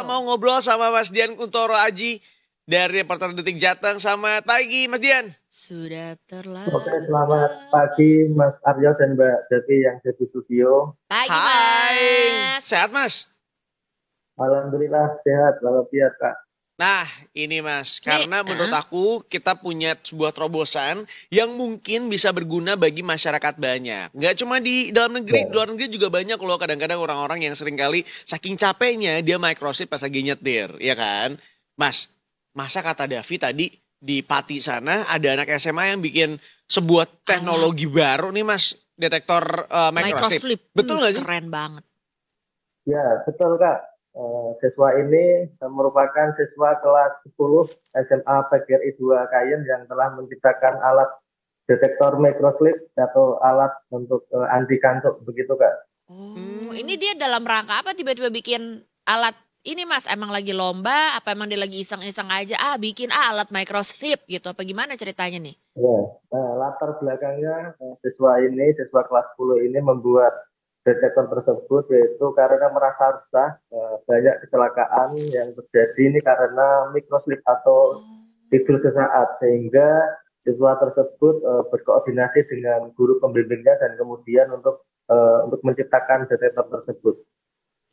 mau ngobrol sama Mas Dian Kuntoro Aji dari Reporter Detik Jateng. Selamat pagi Mas Dian. Sudah Oke, terlalu selamat pagi lama. Mas Aryo dan Mbak Devi yang ada di studio. Pagi Hai, Mas. sehat Mas? Alhamdulillah sehat walafiat Kak. Nah ini Mas, Nih, karena menurut aku kita punya sebuah terobosan yang mungkin bisa berguna bagi masyarakat banyak. Nggak cuma di dalam negeri, di Ya, luar negeri juga banyak loh kadang-kadang orang-orang yang seringkali saking capeknya dia microchip pas lagi nyetir, ya kan? Mas, masa kata Davi tadi di Pati sana ada anak SMA yang bikin sebuah alat teknologi baru nih Mas, detektor microchip. microslip. Betul nggak sih? Keren banget. ya betul Kak. Siswa ini merupakan siswa kelas 10 SMA PGRI 2 Kayen yang telah menciptakan alat detektor microslip atau alat untuk anti kantuk begitu Kak. Oh, ini Hmm. dia dalam rangka apa tiba-tiba bikin alat ini Mas? Emang lagi lomba? Apa emang dia lagi iseng-iseng aja? Bikin alat microslip gitu. Apa gimana ceritanya nih? Ya, latar belakangnya siswa kelas 10 ini membuat detektor tersebut yaitu karena merasa resah banyak kecelakaan yang terjadi ini karena microslip atau Oh. tidur sesaat sehingga siswa tersebut berkoordinasi dengan guru pembimbingnya dan kemudian untuk menciptakan detektor tersebut.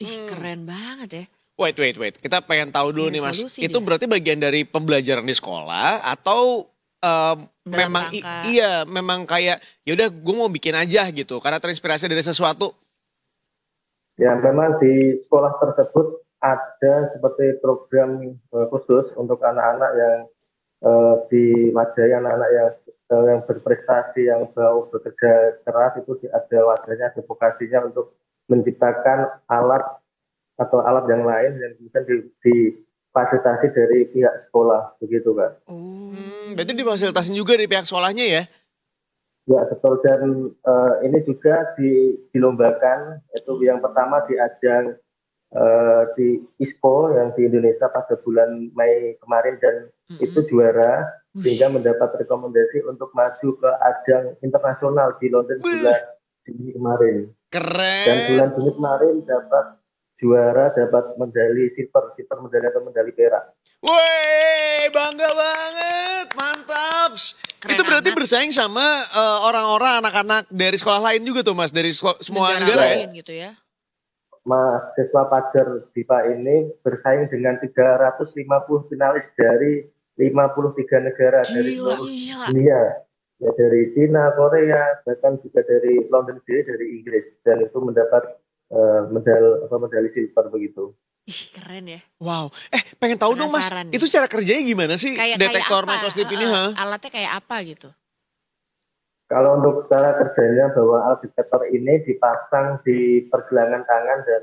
Ih, Hmm. keren banget ya. Wait. Kita pengen tahu dulu Nyari nih Mas. solusi Itu dia. berarti bagian dari pembelajaran di sekolah atau Dalam memang rangka iya memang kayak yaudah gue mau bikin aja gitu karena terinspirasi dari sesuatu. Ya, memang di sekolah tersebut ada seperti program khusus untuk anak-anak yang dimajai anak-anak yang berprestasi, yang mau bekerja keras itu ada wadahnya, ada vokasinya untuk menciptakan alat atau alat yang lain yang kemudian difasilitasi dari pihak sekolah, begitu Kak. Berarti Oh. difasilitasin juga dari pihak sekolahnya ya? Ya betul dan ini juga dilombakan itu yang pertama di ajang di ISPO yang di Indonesia pada bulan Mei kemarin dan itu juara sehingga Wush. mendapat rekomendasi untuk maju ke ajang internasional di London Beuh, bulan Juni kemarin dan keren. bulan Juni kemarin dapat juara, dapat medali silver medali atau medali perak. Woi, bangga banget. Mantap. Itu Keren berarti amat. bersaing sama orang-orang anak-anak dari sekolah lain juga tuh Mas, dari semua Negara negara ya? lain gitu ya. Mahasiswa Pajar Dipa ini bersaing dengan 350 finalis dari 53 negara dari Gila. seluruh Gila. dunia. Ya, dari Cina, Korea, bahkan juga dari London sendiri, dari Inggris. Dan itu mendapat medali silver begitu. Ih, keren ya. Wow. Pengen tahu dong Mas, Penasaran itu nih. cara kerjanya gimana sih Kayak detektor apa? microchip ini, ha? Alatnya kayak apa gitu? Kalau untuk cara kerjanya bahwa alat detektor ini dipasang di pergelangan tangan dan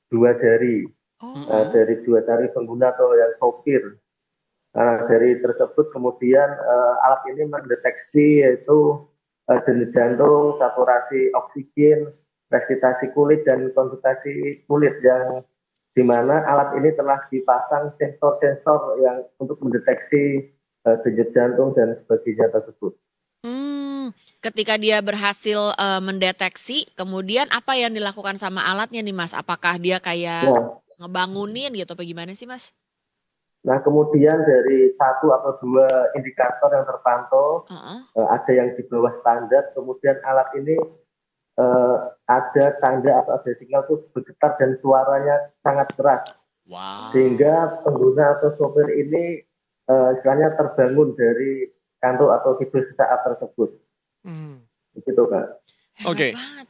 dua jari. Oh. Dari dua jari pengguna atau yang sopir. Dari tersebut kemudian alat ini mendeteksi yaitu denyut jantung, saturasi oksigen, respirasi kulit dan konsentrasi kulit yang di mana alat ini telah dipasang sensor-sensor yang untuk mendeteksi denyut jantung dan sebagainya tersebut. Ketika dia berhasil mendeteksi, kemudian apa yang dilakukan sama alatnya nih Mas? Apakah dia kayak Nah, ngebangunin gitu apa gimana sih Mas? nah kemudian dari satu atau dua indikator yang terpantau Heeh. ada yang di bawah standar, kemudian alat ini ada tanda atau ada sinyal tuh bergetar dan suaranya sangat keras Wow. sehingga pengguna atau sopir ini istilahnya terbangun dari kantuk atau tidur sesaat tersebut. Begitu Kak. Hebat Oke. banget.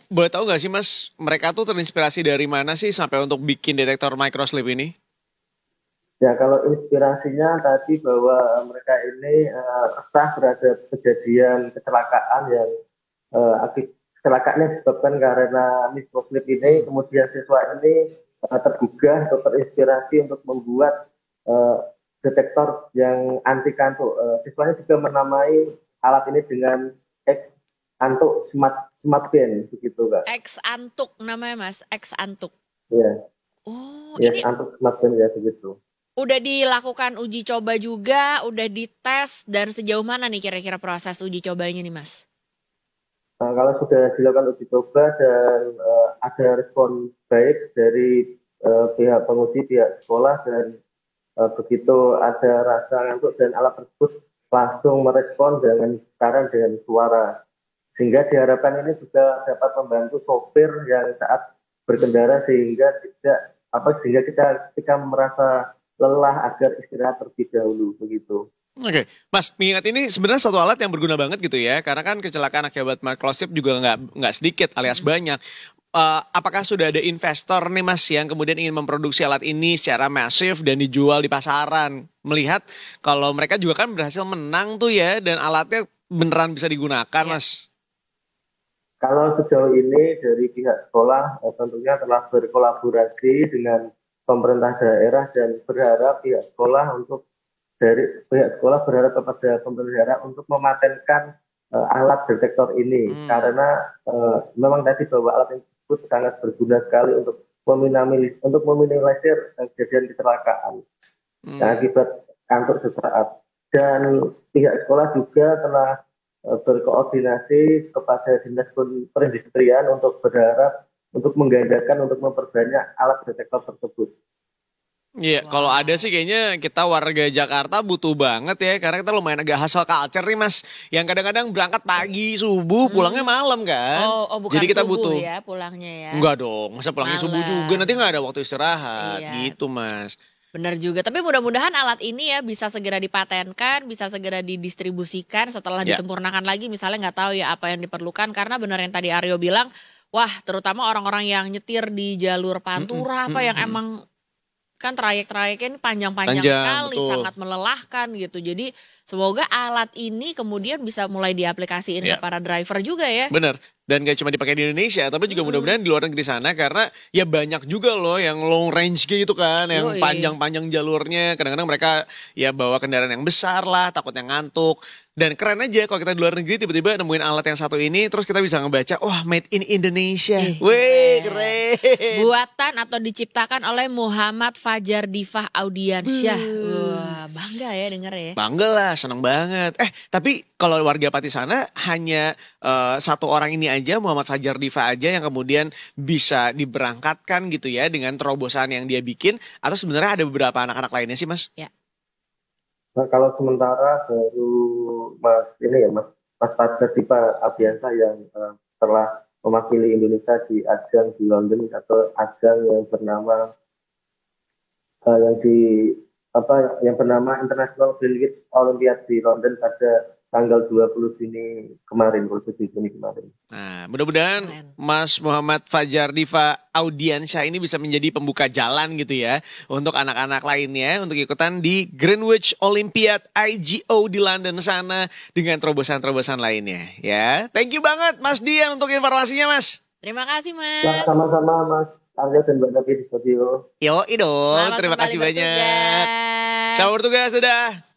Boleh tahu nggak sih Mas, mereka tuh terinspirasi dari mana sih sampai untuk bikin detektor microslip ini? Ya kalau inspirasinya tadi bahwa mereka ini resah terhadap kejadian kecelakaan yang kecelakaannya disebabkan karena microslip ini, kemudian siswa ini tergugah atau terinspirasi untuk membuat detektor yang anti kantuk. Siswanya juga menamai alat ini dengan X antuk smart band begitu Kak. X antuk namanya Mas, X antuk. Ya, Oh, yes, ini antuk smart band ya begitu. udah dilakukan uji coba juga, udah dites dan sejauh mana nih kira-kira proses uji cobanya nih Mas? Kalau sudah dilakukan uji coba dan ada respon baik dari pihak penguji, pihak sekolah, dan begitu ada rasa ngantuk dan alat tersebut langsung merespon dengan getaran dengan suara. Sehingga diharapkan ini juga dapat membantu sopir yang saat berkendara sehingga kita ketika merasa lelah agar istirahat terlebih dahulu begitu. Oke, Mas, mengingat ini sebenarnya satu alat yang berguna banget gitu ya, karena kan kecelakaan akibat microchip juga nggak sedikit alias banyak. Apakah sudah ada investor nih Mas yang kemudian ingin memproduksi alat ini secara masif dan dijual di pasaran? Melihat kalau mereka juga kan berhasil menang tuh ya, dan alatnya beneran bisa digunakan, Mas. Kalau sejauh ini dari pihak sekolah tentunya telah berkolaborasi dengan pemerintah daerah dan berharap pihak sekolah berharap kepada pemerintah daerah untuk mematenkan alat detektor ini karena memang tadi bahwa alat tersebut sangat berguna sekali untuk meminimalisir kejadian kecelakaan yang akibat kantor sesaat. Dan pihak sekolah juga telah berkoordinasi kepada dinas perindustrian untuk berharap untuk menggandakan untuk memperbanyak alat detektor tersebut. Iya, kalau ada sih kayaknya kita warga Jakarta butuh banget ya, karena kita lumayan agak hustle culture nih Mas, yang kadang-kadang berangkat pagi subuh pulangnya malam kan. Oh, bukan jadi kita subuh butuh ya pulangnya ya. Enggak dong, masa pulangnya subuh Malam. juga, nanti nggak ada waktu istirahat Iya. gitu Mas. Benar juga, tapi mudah-mudahan alat ini ya bisa segera dipatenkan, bisa segera didistribusikan setelah Ya. disempurnakan lagi. Misalnya nggak tahu ya apa yang diperlukan, karena benar yang tadi Aryo bilang, wah terutama orang-orang yang nyetir di jalur pantura apa yang emang kan trayek-trayeknya ini panjang-panjang Panjang, sekali, betul. sangat melelahkan gitu. Jadi semoga alat ini kemudian bisa mulai diaplikasiin ke Ya. para driver juga ya. Bener. Dan gak cuma dipakai di Indonesia, tapi juga mudah-mudahan di luar negeri sana, karena ya banyak juga loh yang long range gitu kan, yang Yoi. panjang-panjang jalurnya. Kadang-kadang mereka ya bawa kendaraan yang besar lah, takutnya ngantuk. Dan keren aja kalau kita di luar negeri tiba-tiba nemuin alat yang satu ini, terus kita bisa ngebaca, wah made in Indonesia. Wih, keren. Buatan atau diciptakan oleh Muhammad Fajar Difah Audiansyah. Wah, bangga ya denger ya. Bangga lah, seneng banget. Tapi kalau warga Pati sana hanya satu orang ini aja, Muhammad Fajar Diva aja yang kemudian bisa diberangkatkan gitu ya dengan terobosan yang dia bikin, atau sebenarnya ada beberapa anak-anak lainnya sih Mas? Nah, kalau sementara baru Mas Fajar Dipa Abiansa yang telah mewakili Indonesia di ajang di London atau ajang yang bernama yang bernama International Billiards Olympiad di London pada tanggal 20 Juni kemarin, 27 Juni kemarin. Nah, mudah-mudahan Keren. Mas Muhammad Fajar Diva Audiansyah ini bisa menjadi pembuka jalan gitu ya untuk anak-anak lainnya untuk ikutan di Greenwich Olympiad IGO di London sana dengan terobosan-terobosan lainnya ya. Thank you banget Mas Dian untuk informasinya Mas. Terima kasih Ya, Mas. sama-sama Mas Arya dan Mbak Davi di studio. Yo, idol. Selamat Terima kembali kasih banyak. bertugas. Selamat bertugas, dadah.